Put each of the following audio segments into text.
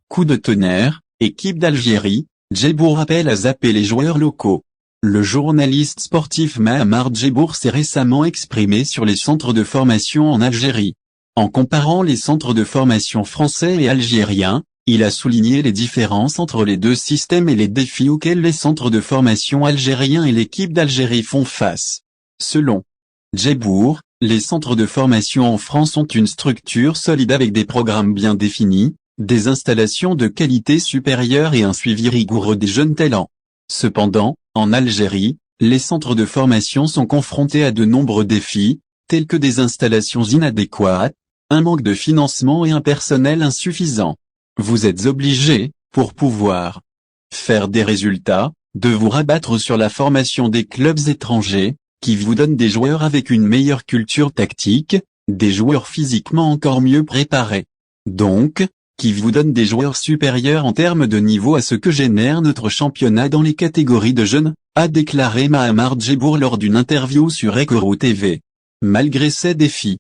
Coup de tonnerre, équipe d'Algérie, Djebbour appelle à zapper les joueurs locaux. Le journaliste sportif Mahamar Djebbour s'est récemment exprimé sur les centres de formation en Algérie. En comparant les centres de formation français et algériens, il a souligné les différences entre les deux systèmes et les défis auxquels les centres de formation algériens et l'équipe d'Algérie font face. Selon Djebbour, les centres de formation en France ont une structure solide avec des programmes bien définis, des installations de qualité supérieure et un suivi rigoureux des jeunes talents. Cependant, en Algérie, les centres de formation sont confrontés à de nombreux défis, tels que des installations inadéquates, un manque de financement et un personnel insuffisant. Vous êtes obligé, pour pouvoir faire des résultats, de vous rabattre sur la formation des clubs étrangers, qui vous donnent des joueurs avec une meilleure culture tactique, des joueurs physiquement encore mieux préparés. Donc, qui vous donne des joueurs supérieurs en termes de niveau à ce que génère notre championnat dans les catégories de jeunes, a déclaré Mahamar Djebbour lors d'une interview sur Ekoro TV. Malgré ces défis,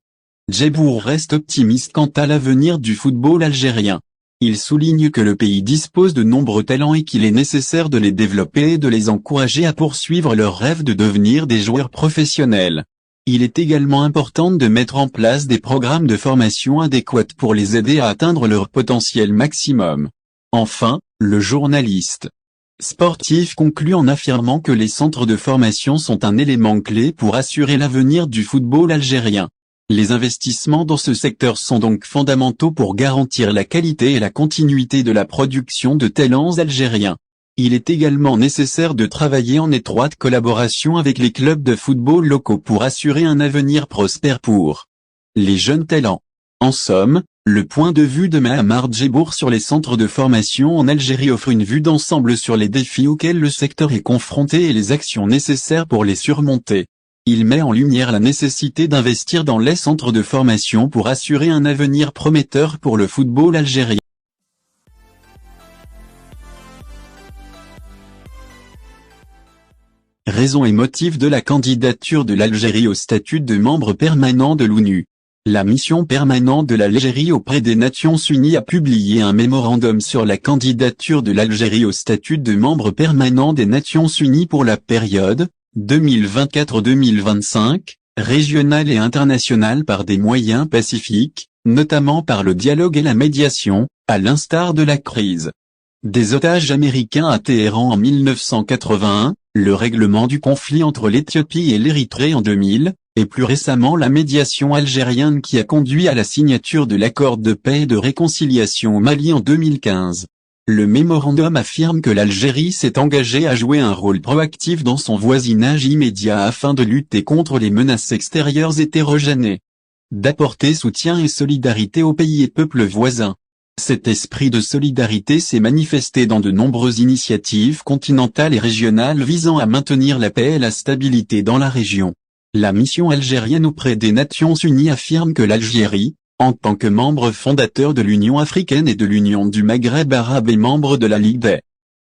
Djebbour reste optimiste quant à l'avenir du football algérien. Il souligne que le pays dispose de nombreux talents et qu'il est nécessaire de les développer et de les encourager à poursuivre leur rêve de devenir des joueurs professionnels. Il est également important de mettre en place des programmes de formation adéquats pour les aider à atteindre leur potentiel maximum. Enfin, le journaliste sportif conclut en affirmant que les centres de formation sont un élément clé pour assurer l'avenir du football algérien. Les investissements dans ce secteur sont donc fondamentaux pour garantir la qualité et la continuité de la production de talents algériens. Il est également nécessaire de travailler en étroite collaboration avec les clubs de football locaux pour assurer un avenir prospère pour les jeunes talents. En somme, le point de vue de Mahamar Djebbour sur les centres de formation en Algérie offre une vue d'ensemble sur les défis auxquels le secteur est confronté et les actions nécessaires pour les surmonter. Il met en lumière la nécessité d'investir dans les centres de formation pour assurer un avenir prometteur pour le football algérien. Raisons et motifs de la candidature de l'Algérie au statut de membre permanent de l'ONU. La mission permanente de l'Algérie auprès des Nations Unies a publié un mémorandum sur la candidature de l'Algérie au statut de membre permanent des Nations Unies pour la période 2024-2025, régionale et internationale par des moyens pacifiques, notamment par le dialogue et la médiation, à l'instar de la crise des otages américains à Téhéran en 1981, le règlement du conflit entre l'Éthiopie et l'Érythrée en 2000, et plus récemment la médiation algérienne qui a conduit à la signature de l'accord de paix et de réconciliation au Mali en 2015. Le mémorandum affirme que l'Algérie s'est engagée à jouer un rôle proactif dans son voisinage immédiat afin de lutter contre les menaces extérieures hétérogènes, d'apporter soutien et solidarité aux pays et peuples voisins. Cet esprit de solidarité s'est manifesté dans de nombreuses initiatives continentales et régionales visant à maintenir la paix et la stabilité dans la région. La mission algérienne auprès des Nations Unies affirme que l'Algérie, en tant que membre fondateur de l'Union africaine et de l'Union du Maghreb arabe et membre de la Ligue des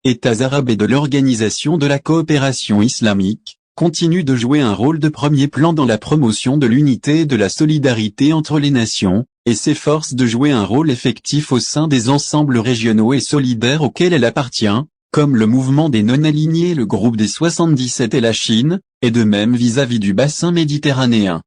États arabes et de l'Organisation de la coopération islamique, continue de jouer un rôle de premier plan dans la promotion de l'unité et de la solidarité entre les nations, et s'efforce de jouer un rôle effectif au sein des ensembles régionaux et solidaires auxquels elle appartient, comme le mouvement des non-alignés, le groupe des 77 et la Chine, et de même vis-à-vis du bassin méditerranéen.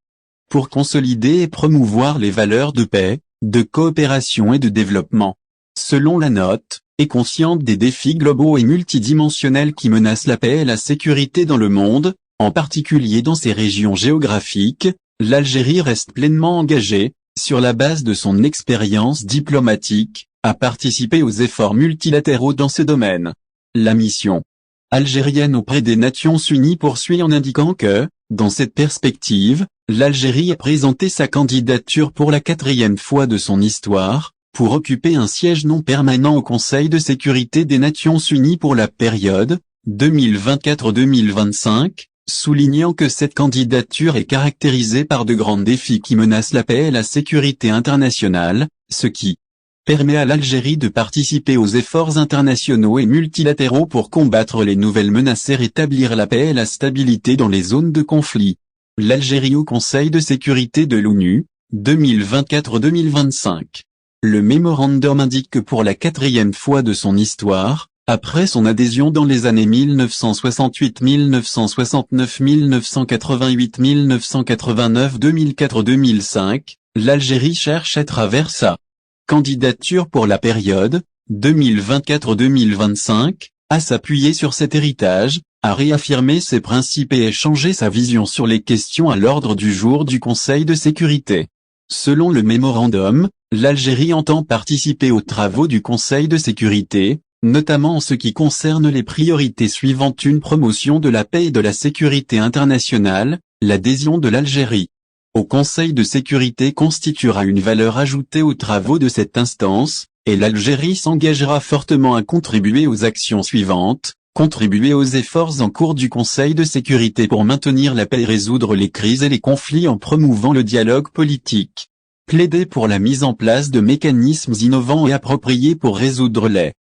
Pour consolider et promouvoir les valeurs de paix, de coopération et de développement. Selon la note, est consciente des défis globaux et multidimensionnels qui menacent la paix et la sécurité dans le monde, en particulier dans ces régions géographiques, l'Algérie reste pleinement engagée, sur la base de son expérience diplomatique, à participer aux efforts multilatéraux dans ce domaine. La mission algérienne auprès des Nations Unies poursuit en indiquant que, dans cette perspective, l'Algérie a présenté sa candidature pour la 4e fois de son histoire, pour occuper un siège non permanent au Conseil de sécurité des Nations Unies pour la période 2024-2025, soulignant que cette candidature est caractérisée par de grands défis qui menacent la paix et la sécurité internationale, ce qui permet à l'Algérie de participer aux efforts internationaux et multilatéraux pour combattre les nouvelles menaces et rétablir la paix et la stabilité dans les zones de conflit. L'Algérie au Conseil de sécurité de l'ONU, 2024-2025. Le mémorandum indique que pour la 4e fois de son histoire, après son adhésion dans les années 1968, 1969, 1988, 1989, 2004, 2005, l'Algérie cherche à travers sa candidature pour la période 2024-2025, à s'appuyer sur cet héritage, à réaffirmer ses principes et échanger sa vision sur les questions à l'ordre du jour du Conseil de sécurité. Selon le mémorandum, l'Algérie entend participer aux travaux du Conseil de sécurité, notamment en ce qui concerne les priorités suivantes: une promotion de la paix et de la sécurité internationale, l'adhésion de l'Algérie au Conseil de sécurité constituera une valeur ajoutée aux travaux de cette instance, et l'Algérie s'engagera fortement à contribuer aux actions suivantes: contribuer aux efforts en cours du Conseil de sécurité pour maintenir la paix et résoudre les crises et les conflits en promouvant le dialogue politique. Plaider pour la mise en place de mécanismes innovants et appropriés pour résoudre les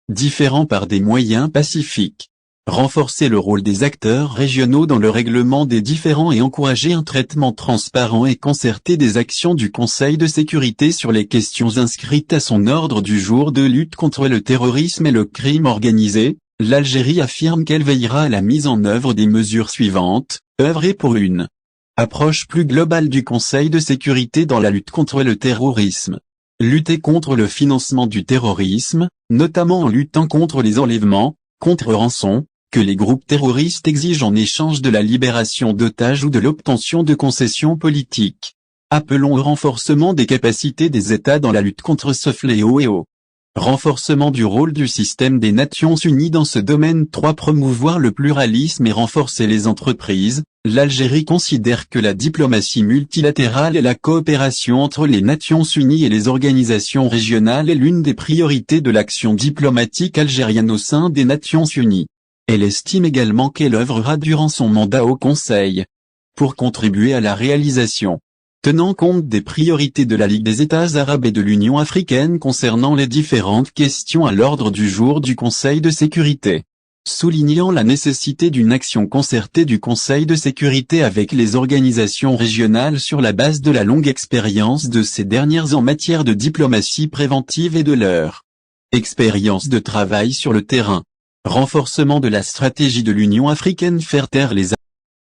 différends par des moyens pacifiques. Renforcer le rôle des acteurs régionaux dans le règlement des différends et encourager un traitement transparent et concerté des actions du Conseil de sécurité sur les questions inscrites à son ordre du jour de lutte contre le terrorisme et le crime organisé. L'Algérie affirme qu'elle veillera à la mise en œuvre des mesures suivantes: œuvrer pour une approche plus globale du Conseil de sécurité dans la lutte contre le terrorisme. Lutter contre le financement du terrorisme, notamment en luttant contre les enlèvements, contre rançon, que les groupes terroristes exigent en échange de la libération d'otages ou de l'obtention de concessions politiques. Appelons au renforcement des capacités des États dans la lutte contre ce fléau et au renforcement du rôle du système des Nations Unies dans ce domaine. 3. Promouvoir le pluralisme et renforcer les entreprises. L'Algérie considère que la diplomatie multilatérale et la coopération entre les Nations Unies et les organisations régionales est l'une des priorités de l'action diplomatique algérienne au sein des Nations Unies. Elle estime également qu'elle œuvrera durant son mandat au Conseil pour contribuer à la réalisation, tenant compte des priorités de la Ligue des États arabes et de l'Union africaine concernant les différentes questions à l'ordre du jour du Conseil de sécurité. Soulignant la nécessité d'une action concertée du Conseil de sécurité avec les organisations régionales sur la base de la longue expérience de ces dernières en matière de diplomatie préventive et de leur expérience de travail sur le terrain. Renforcement de la stratégie de l'Union africaine: faire taire les